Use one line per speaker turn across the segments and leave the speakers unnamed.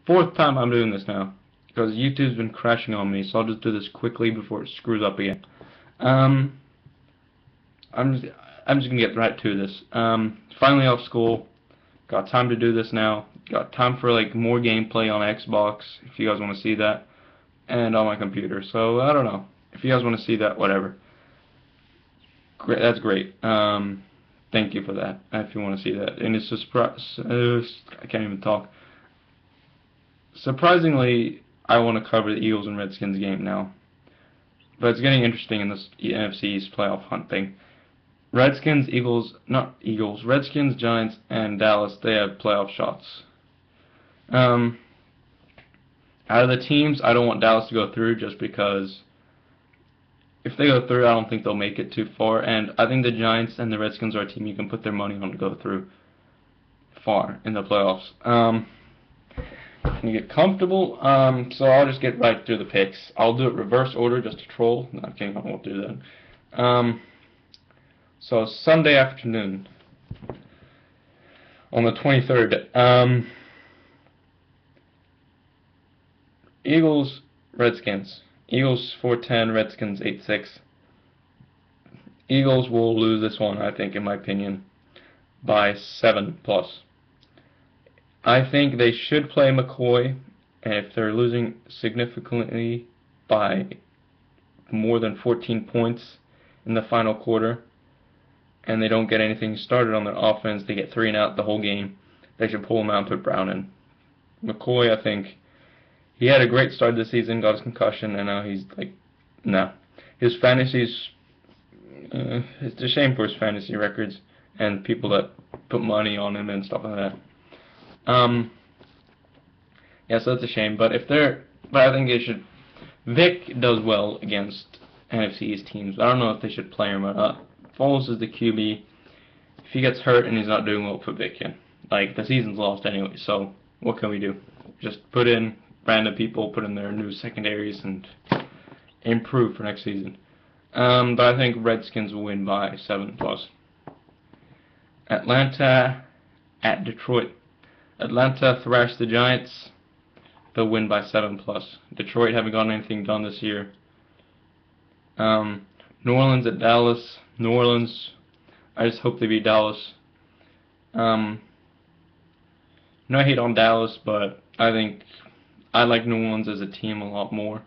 fourth time I'm doing this now because YouTube's been crashing on me, so I'll just do this quickly before it screws up again. Um, I'm just, I'm just gonna get right to this. Finally off school, got time to do this now. Got time for like more gameplay on Xbox if you guys want to see that, and on my computer. So I don't know if you guys want to see that, whatever. Great, that's great. Thank you for that. If you want to see that, and it's a surprise. I can't even talk. Surprisingly, I want to cover the Eagles and Redskins game now, but it's getting interesting in this NFC East playoff hunt thing. Redskins, Eagles, not Eagles, Redskins, Giants, and Dallas, they have playoff shots. Um, Out of the teams, I don't want Dallas to go through just because if they go through, I don't think they'll make it too far. And I think the Giants and the Redskins are a team you can put their money on to go through far in the playoffs. Can you get comfortable? So I'll just get right through the picks. I'll do it reverse order just to troll. No, I'm kidding, I won't do that. So Sunday afternoon on the 23rd. Eagles, Redskins. Eagles 4-10, Redskins 8-6. Eagles will lose this one, I think, in my opinion, by 7 plus. I think they should play McCoy, and if they're losing significantly by more than 14 points in the final quarter, and they don't get anything started on their offense, they get 3 and out the whole game, they should pull him out and put Brown in. McCoy, I think, he had a great start this season, got his concussion, and now he's like, no. His fantasies, it's a shame for his fantasy records and people that put money on him and stuff like that. Yeah, so that's a shame. But I think they should. Vic does well against NFC East teams. I don't know if they should play him or not. Foles is the QB. If he gets hurt and he's not doing well, put Vic in. Like, the season's lost anyway, so what can we do? Just put in random people, put in their new secondaries, and improve for next season. But I think Redskins will win by 7 plus. Atlanta at Detroit. Atlanta thrashed the Giants. They'll win by 7 plus. Detroit haven't gotten anything done this year. New Orleans at Dallas. New Orleans, I just hope they beat Dallas. No hate on Dallas, but I think I like New Orleans as a team a lot more.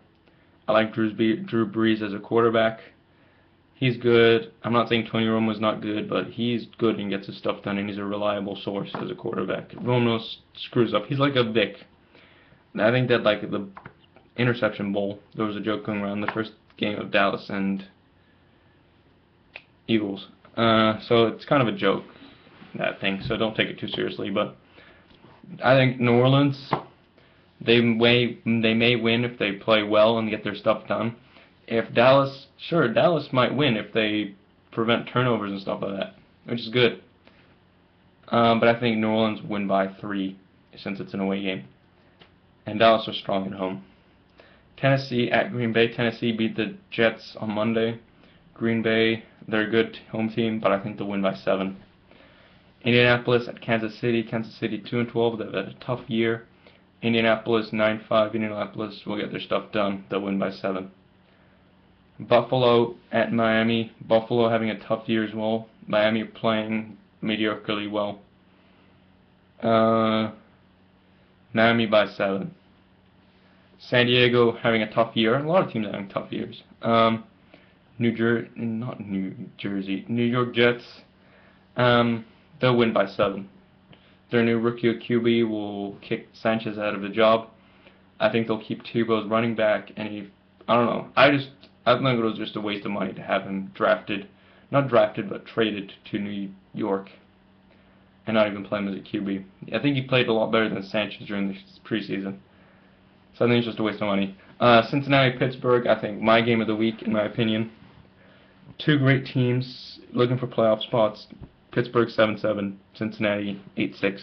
I like Drew Brees as a quarterback. He's good. I'm not saying Tony Romo's not good, but he's good and gets his stuff done, and he's a reliable source as a quarterback. Romo screws up. He's like a Vic. I think that like the interception bowl, there was a joke going around the first game of Dallas and Eagles. So it's kind of a joke, that thing, so don't take it too seriously. But I think New Orleans, they may win if they play well and get their stuff done. If Dallas, sure, Dallas might win if they prevent turnovers and stuff like that, which is good. But I think New Orleans win by 3 since it's an away game. And Dallas are strong at home. Tennessee at Green Bay. Tennessee beat the Jets on Monday. Green Bay, they're a good home team, but I think they'll win by 7. Indianapolis at Kansas City. Kansas City 2-12. They've had a tough year. Indianapolis 9-5. Indianapolis will get their stuff done. They'll win by 7. Buffalo at Miami. Buffalo having a tough year as well. Miami playing mediocrely well. Miami by 7. San Diego having a tough year. A lot of teams having tough years. New York Jets. They'll win by 7. Their new rookie QB will kick Sanchez out of the job. I think they'll keep Tebow's running back, and I don't know. I think it was just a waste of money to have him not drafted, but traded to New York, and not even play him as a QB. I think he played a lot better than Sanchez during the preseason. So I think it's just a waste of money. Cincinnati, Pittsburgh, I think my game of the week, in my opinion. 2 great teams looking for playoff spots. Pittsburgh 7-7, Cincinnati 8-6.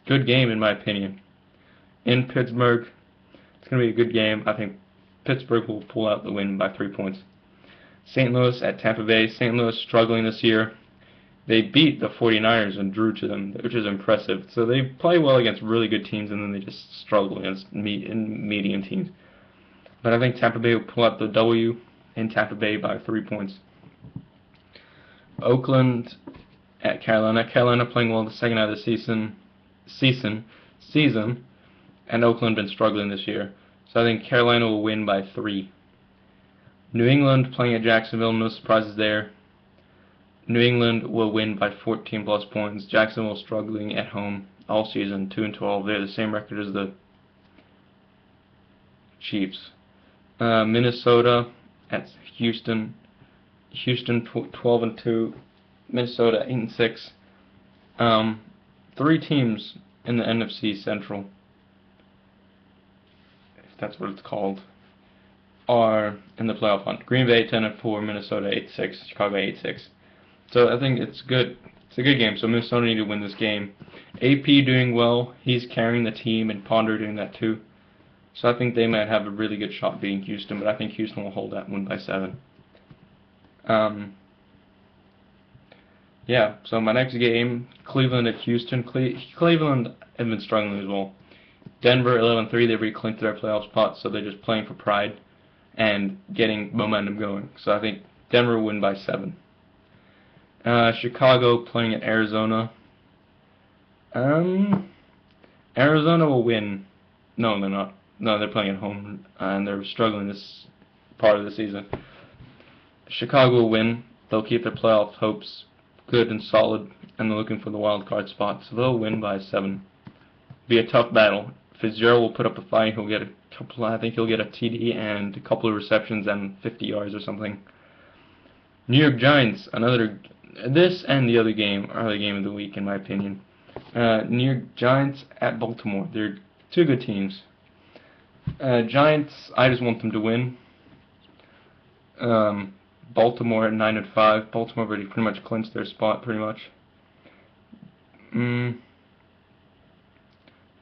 Good game, in my opinion. In Pittsburgh, it's going to be a good game. I think Pittsburgh will pull out the win by 3 points. St. Louis at Tampa Bay. St. Louis struggling this year. They beat the 49ers and drew to them, which is impressive. So they play well against really good teams, and then they just struggle against medium teams. But I think Tampa Bay will pull out the W in Tampa Bay by 3 points. Oakland at Carolina. Carolina playing well the second half of the season, and Oakland been struggling this year. So I think Carolina will win by 3. New England playing at Jacksonville, no surprises there. New England will win by 14 plus points. Jacksonville struggling at home all season, 2-12. They're the same record as the Chiefs. Minnesota at Houston. Houston 12-2. Minnesota 8-6. 3 teams in the NFC Central, if that's what it's called, are in the playoff hunt. Green Bay 10-4, Minnesota 8-6, Chicago 8-6. So I think it's good. It's a good game. So Minnesota need to win this game. AP doing well. He's carrying the team, and Ponder doing that too. So I think they might have a really good shot beating Houston, but I think Houston will hold that one by 7. Yeah. So my next game, Cleveland at Houston. Cleveland have been struggling as well. Denver 11-3. They already clinched their playoff spot, so they're just playing for pride and getting momentum going. So I think Denver will win by 7. Chicago playing at Arizona. Arizona will win. No, they're not. No, they're playing at home, and they're struggling this part of the season. Chicago will win. They'll keep their playoff hopes good and solid, and they're looking for the wild card spot, so they'll win by 7. Be a tough battle. Fitzgerald will put up a fight. He'll get a couple. I think he'll get a TD and a couple of receptions and 50 yards or something. New York Giants, another. This and the other game are the game of the week, in my opinion. New York Giants at Baltimore. They're 2 good teams. Giants, I just want them to win. Baltimore at 9-5. Baltimore already pretty much clinched their spot, pretty much.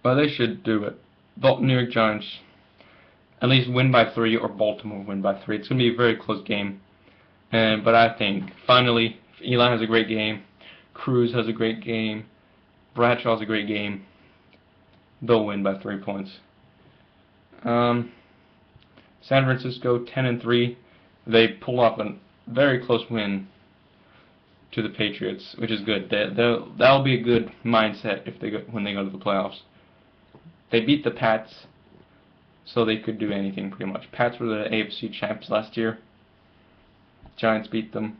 Well, they should do it. New York Giants at least win by 3, or Baltimore win by 3. It's going to be a very close game. But I think, finally, Eli has a great game. Cruz has a great game. Bradshaw has a great game. They'll win by 3 points. San Francisco 10-3. They pull off a very close win to the Patriots, which is good. That'll be a good mindset when they go to the playoffs. They beat the Pats, so they could do anything pretty much. Pats were the AFC champs last year. Giants beat them,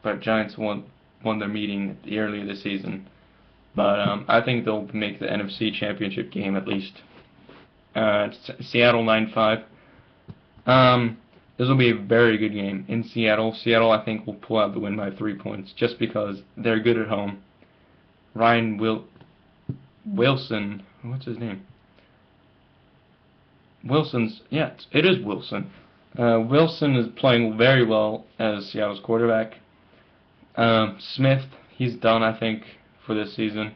but Giants won their meeting earlier this season. But I think they'll make the NFC Championship game at least. Seattle 9-5. This will be a very good game in Seattle. Seattle, I think, will pull out the win by 3 points just because they're good at home. Ryan Wilson, what's his name? It is Wilson. Wilson is playing very well as Seattle's quarterback. Smith, he's done, I think, for this season.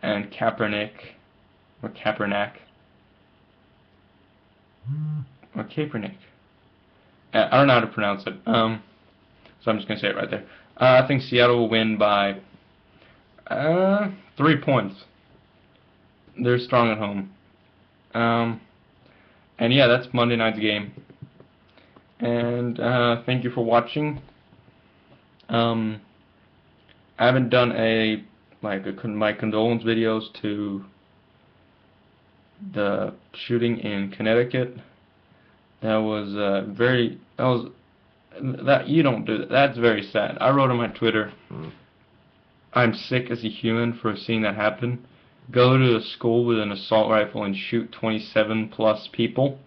And Kaepernick. I don't know how to pronounce it. So I'm just going to say it right there. I think Seattle will win by 3 points. They're strong at home. And yeah, that's Monday night's game. And thank you for watching. I haven't done my condolence videos to the shooting in Connecticut. You don't do that. That's very sad. I wrote on my Twitter, I'm sick as a human for seeing that happen. Go to a school with an assault rifle and shoot 27 plus people.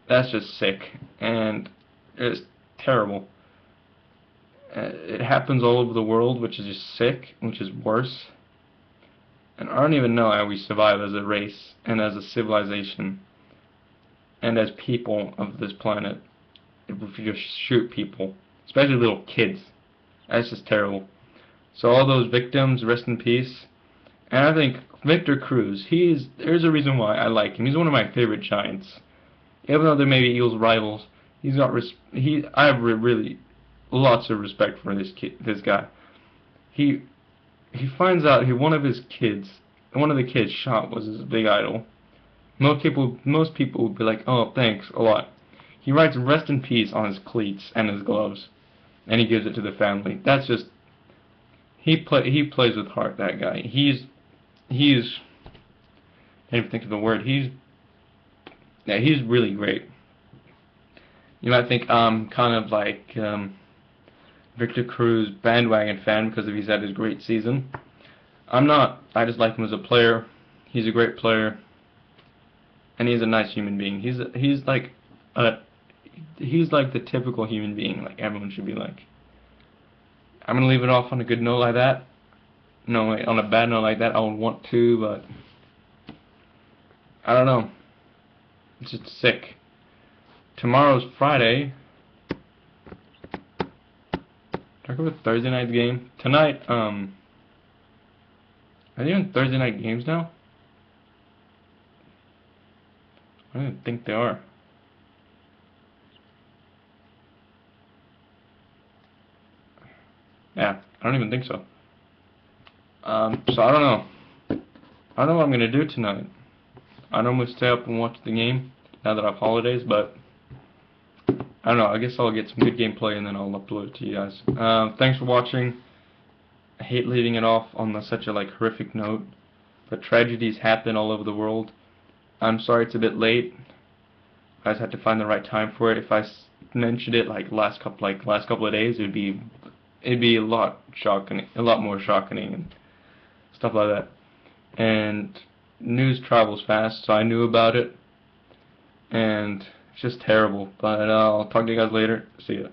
That's just sick, and it's terrible. It happens all over the world, which is just sick, which is worse. And I don't even know how we survive as a race and as a civilization and as people of this planet if we just shoot people, especially little kids. That's just terrible. So all those victims, rest in peace. And I think Victor Cruz, there's a reason why I like him. He's one of my favorite Giants. Even though they may be Eagles rivals, I really lots of respect for this guy. He he finds out one of his kids, one of the kids shot was his big idol. Most people would be like, oh, thanks a lot. He writes "Rest in Peace" on his cleats and his gloves, and he gives it to the family. That's just he plays with heart. That guy. He's I can't even think of the word. He's really great. You might think I'm kind of like Victor Cruz bandwagon fan because he's had his great season. I'm not. I just like him as a player. He's a great player, and he's a nice human being. He's like the typical human being, like everyone should be like. I'm gonna leave it off on a good note like that. No, wait, on a bad note like that, I would want to, but I don't know. It's just sick. Tomorrow's Friday. Talk about Thursday night's game. Tonight, are they even Thursday night games now? I don't even think they are. Yeah, I don't even think so. So I don't know. I don't know what I'm gonna do tonight. I normally stay up and watch the game now that I have holidays, but I don't know. I guess I'll get some good gameplay and then I'll upload it to you guys. Thanks for watching. I hate leaving it off on such a horrific note, but tragedies happen all over the world. I'm sorry it's a bit late. I just had to find the right time for it. If I mentioned it last couple of days, it'd be a lot more shocking and stuff like that. And news travels fast, so I knew about it, and it's just terrible. But I'll talk to you guys later. See ya.